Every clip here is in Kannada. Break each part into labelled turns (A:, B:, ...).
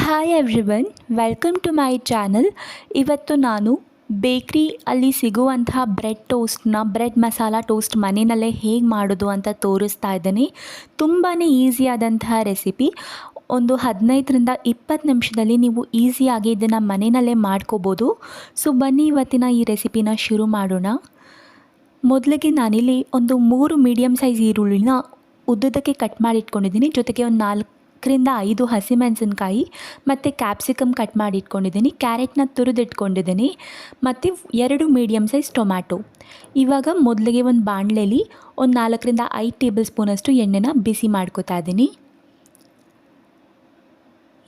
A: Hi everyone, welcome to my channel. ಇವತ್ತು ನಾನು ಬೇಕ್ರಿ ಅಲ್ಲಿ ಸಿಗುವಂತಹ ಬ್ರೆಡ್ ಮಸಾಲ ಟೋಸ್ಟ್ ಮನೆಯಲ್ಲೇ ಹೇಗೆ ಮಾಡೋದು ಅಂತ ತೋರಿಸ್ತಾ ಇದ್ದೀನಿ. ತುಂಬಾ ಈಸಿಯಾದಂತಹ ರೆಸಿಪಿ. ಒಂದು 15ರಿಂದ 20 ನಿಮಿಷದಲ್ಲಿ ನೀವು ಈಸಿಯಾಗಿ ಇದನ್ನು ಮನೆಯಲ್ಲೇ ಮಾಡ್ಕೋಬೋದು. ಸೊ ಬನ್ನಿ ಇವತ್ತಿನ ಈ ರೆಸಿಪಿನ ಶುರು ಮಾಡೋಣ. ಮೊದಲಿಗೆ ನಾನಿಲ್ಲಿ ಒಂದು 3 ಮೀಡಿಯಮ್ ಸೈಜ್ ಈರುಳ್ಳಿನ ಉದ್ದುದಕ್ಕೆ ಕಟ್ ಮಾಡಿ ಇಟ್ಕೊಂಡಿದ್ದೀನಿ. ಜೊತೆಗೆ ಒಂದು 4ರಿಂದ 5 ಹಸಿಮೆಣಸಿನ್ಕಾಯಿ ಮತ್ತು ಕ್ಯಾಪ್ಸಿಕಮ್ ಕಟ್ ಮಾಡಿ ಇಟ್ಕೊಂಡಿದ್ದೀನಿ. ಕ್ಯಾರೆಟ್ನ ತುರಿದಿಟ್ಕೊಂಡಿದ್ದೀನಿ ಮತ್ತು 2 ಮೀಡಿಯಮ್ ಸೈಜ್ ಟೊಮ್ಯಾಟೊ. ಇವಾಗ ಮೊದಲಿಗೆ ಒಂದು ಬಾಣಲೆಯಲ್ಲಿ ಒಂದು 4ರಿಂದ 5 ಟೇಬಲ್ ಸ್ಪೂನಷ್ಟು ಎಣ್ಣೆನ ಬಿಸಿ ಮಾಡ್ಕೋತಾ ಇದ್ದೀನಿ.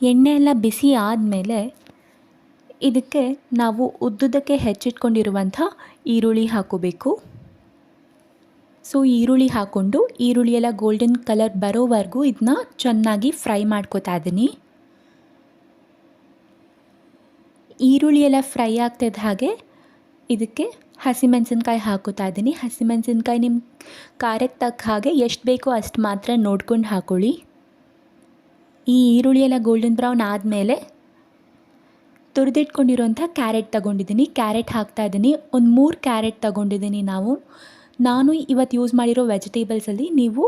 A: ಎಣ್ಣೆ ಎಲ್ಲ ಬಿಸಿ ಆದಮೇಲೆ ಇದಕ್ಕೆ ನಾವು ಉದ್ದುದಕ್ಕೆ ಹೆಚ್ಚಿಟ್ಕೊಂಡಿರುವಂಥ ಈರುಳ್ಳಿ ಹಾಕೋಬೇಕು. ಸೊ ಈರುಳ್ಳಿ ಹಾಕ್ಕೊಂಡು ಈರುಳ್ಳಿ ಎಲ್ಲ ಗೋಲ್ಡನ್ ಕಲರ್ ಬರೋವರೆಗೂ ಇದನ್ನ ಚೆನ್ನಾಗಿ ಫ್ರೈ ಮಾಡ್ಕೋತಾ ಇದ್ದೀನಿ. ಈರುಳ್ಳಿ ಎಲ್ಲ ಫ್ರೈ ಆಗ್ತಿದ್ದ ಹಾಗೆ ಇದಕ್ಕೆ ಹಸಿಮೆಣಸಿನ್ಕಾಯಿ ಹಾಕೋತಾ ಇದ್ದೀನಿ. ಹಸಿಮೆಣಸಿನ್ಕಾಯಿ ನಿಮ್ಮ ಖಾರಕ್ಕೆ ತಕ್ಕ ಹಾಗೆ ಎಷ್ಟು ಬೇಕೋ ಅಷ್ಟು ಮಾತ್ರ ನೋಡ್ಕೊಂಡು ಹಾಕ್ಕೊಳ್ಳಿ. ಈ ಈರುಳ್ಳಿ ಎಲ್ಲ ಗೋಲ್ಡನ್ ಬ್ರೌನ್ ಆದಮೇಲೆ ತುರಿದಿಟ್ಕೊಂಡಿರೋಂಥ ಕ್ಯಾರೆಟ್ ತೊಗೊಂಡಿದ್ದೀನಿ. ಕ್ಯಾರೆಟ್ ಹಾಕ್ತಾಯಿದ್ದೀನಿ. ಒಂದು 3 ಕ್ಯಾರೆಟ್ ತೊಗೊಂಡಿದ್ದೀನಿ. ನಾನು ಇವತ್ತು ಯೂಸ್ ಮಾಡಿರೋ ವೆಜಿಟೇಬಲ್ಸಲ್ಲಿ ನೀವು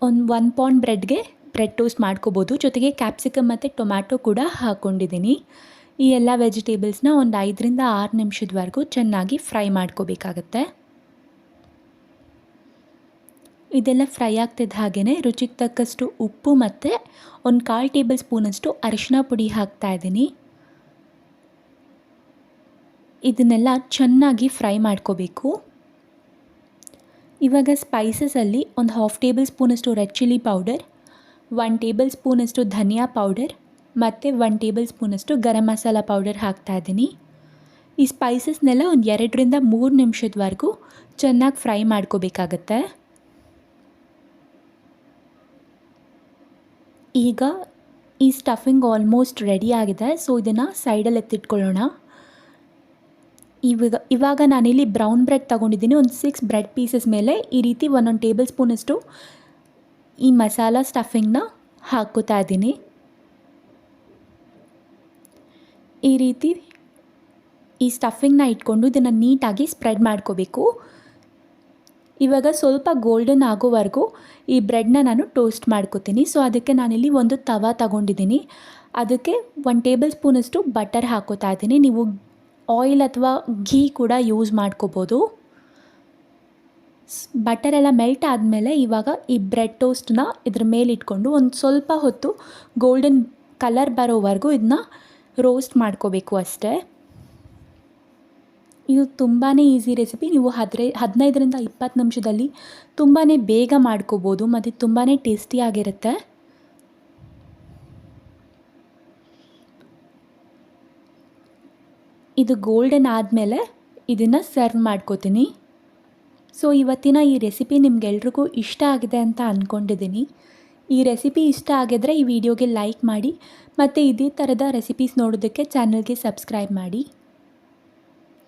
A: ಒಂದು 1 ಪೌಂಡ್ ಬ್ರೆಡ್ ಟೋಸ್ಟ್ ಮಾಡ್ಕೋಬೋದು. ಜೊತೆಗೆ ಕ್ಯಾಪ್ಸಿಕಮ್ ಮತ್ತು ಟೊಮ್ಯಾಟೊ ಕೂಡ ಹಾಕ್ಕೊಂಡಿದ್ದೀನಿ. ಈ ಎಲ್ಲ ವೆಜಿಟೇಬಲ್ಸ್ನ ಒಂದು 5ರಿಂದ 6 ನಿಮಿಷದವರೆಗೂ ಚೆನ್ನಾಗಿ ಫ್ರೈ ಮಾಡ್ಕೋಬೇಕಾಗತ್ತೆ. ಇದೆಲ್ಲ ಫ್ರೈ ಆಗ್ತಿದ್ದ ಹಾಗೆಯೇ ರುಚಿಗೆ ತಕ್ಕಷ್ಟು ಉಪ್ಪು ಮತ್ತು ಒಂದು 1/4 ಟೇಬಲ್ ಸ್ಪೂನಷ್ಟು ಅರಿಶಿನ ಪುಡಿ ಹಾಕ್ತಾಯಿದ್ದೀನಿ. ಇದನ್ನೆಲ್ಲ ಚೆನ್ನಾಗಿ ಫ್ರೈ ಮಾಡ್ಕೋಬೇಕು. ಇವಾಗ ಸ್ಪೈಸಸಲ್ಲಿ ಒಂದು 1/2 ಟೇಬಲ್ ಸ್ಪೂನಷ್ಟು ರೆಡ್ ಚಿಲ್ಲಿ ಪೌಡರ್, 1 ಟೇಬಲ್ ಸ್ಪೂನಷ್ಟು ಧನಿಯಾ ಪೌಡರ್ ಮತ್ತು 1 ಟೇಬಲ್ ಸ್ಪೂನಷ್ಟು ಗರಂ ಮಸಾಲ ಪೌಡರ್ ಹಾಕ್ತಾಯಿದ್ದೀನಿ. ಈ ಸ್ಪೈಸಸ್ನೆಲ್ಲ ಒಂದು 2ರಿಂದ 3 ನಿಮಿಷದವರೆಗೂ ಚೆನ್ನಾಗಿ ಫ್ರೈ ಮಾಡ್ಕೋಬೇಕಾಗತ್ತೆ. ಈಗ ಈ ಸ್ಟಫಿಂಗ್ ಆಲ್ಮೋಸ್ಟ್ ರೆಡಿ ಆಗಿದೆ. ಸೊ ಇದನ್ನು ಸೈಡಲ್ಲಿ ಎತ್ತಿಟ್ಕೊಳ್ಳೋಣ. ಇವಾಗ ನಾನಿಲ್ಲಿ ಬ್ರೌನ್ ಬ್ರೆಡ್ ತೊಗೊಂಡಿದ್ದೀನಿ. ಒಂದು 6 ಬ್ರೆಡ್ ಪೀಸಸ್ ಮೇಲೆ ಈ ರೀತಿ 1 ಟೇಬಲ್ ಸ್ಪೂನಷ್ಟು ಈ ಮಸಾಲ ಸ್ಟಫಿಂಗ್ನ ಹಾಕ್ಕೋತಾ ಇದ್ದೀನಿ. ಈ ರೀತಿ ಈ ಸ್ಟಫಿಂಗ್ನ ಇಟ್ಕೊಂಡು ಇದನ್ನು ನೀಟಾಗಿ ಸ್ಪ್ರೆಡ್ ಮಾಡ್ಕೋಬೇಕು. ಇವಾಗ ಸ್ವಲ್ಪ ಗೋಲ್ಡನ್ ಆಗೋವರೆಗೂ ಈ ಬ್ರೆಡ್ನ ನಾನು ಟೋಸ್ಟ್ ಮಾಡ್ಕೋತೀನಿ. ಸೊ ಅದಕ್ಕೆ ನಾನಿಲ್ಲಿ ಒಂದು ತವಾ ತಗೊಂಡಿದ್ದೀನಿ. ಅದಕ್ಕೆ 1 ಟೇಬಲ್ ಸ್ಪೂನಷ್ಟು ಬಟರ್ ಹಾಕ್ಕೋತಾ ಇದ್ದೀನಿ. ನೀವು ಆಯಿಲ್ ಅಥವಾ ಘೀ ಕೂಡ ಯೂಸ್ ಮಾಡ್ಕೋಬೋದು. ಬಟರ್ ಎಲ್ಲ ಮೆಲ್ಟ್ ಆದಮೇಲೆ ಇವಾಗ ಈ ಬ್ರೆಡ್ ಟೋಸ್ಟನ್ನ ಇದ್ರ ಮೇಲೆ ಇಟ್ಕೊಂಡು ಒಂದು ಸ್ವಲ್ಪ ಹೊತ್ತು ಗೋಲ್ಡನ್ ಕಲರ್ ಬರೋವರೆಗೂ ಇದನ್ನ ರೋಸ್ಟ್ ಮಾಡ್ಕೋಬೇಕು ಅಷ್ಟೇ. ಇದು ತುಂಬಾ ಈಸಿ ರೆಸಿಪಿ. ನೀವು 15ರಿಂದ 20 ನಿಮಿಷದಲ್ಲಿ ತುಂಬಾ ಬೇಗ ಮಾಡ್ಕೋಬೋದು ಮತ್ತು ತುಂಬಾ ಟೇಸ್ಟಿಯಾಗಿರುತ್ತೆ. ಇದು ಗೋಲ್ಡನ್ ಆದಮೇಲೆ ಇದನ್ನು ಸರ್ವ್ ಮಾಡ್ಕೋತೀನಿ. ಸೊ ಇವತ್ತಿನ ಈ ರೆಸಿಪಿ ನಿಮಗೆಲ್ರಿಗೂ ಇಷ್ಟ ಆಗಿದೆ ಅಂತ ಅಂದ್ಕೊಂಡಿದ್ದೀನಿ. ಈ ರೆಸಿಪಿ ಇಷ್ಟ ಆಗಿದ್ರೆ ಈ ವಿಡಿಯೋಗೆ ಲೈಕ್ ಮಾಡಿ ಮತ್ತು ಇದೇ ಥರದ ರೆಸಿಪೀಸ್ ನೋಡೋದಕ್ಕೆ ಚಾನಲ್ಗೆ ಸಬ್ಸ್ಕ್ರೈಬ್ ಮಾಡಿ.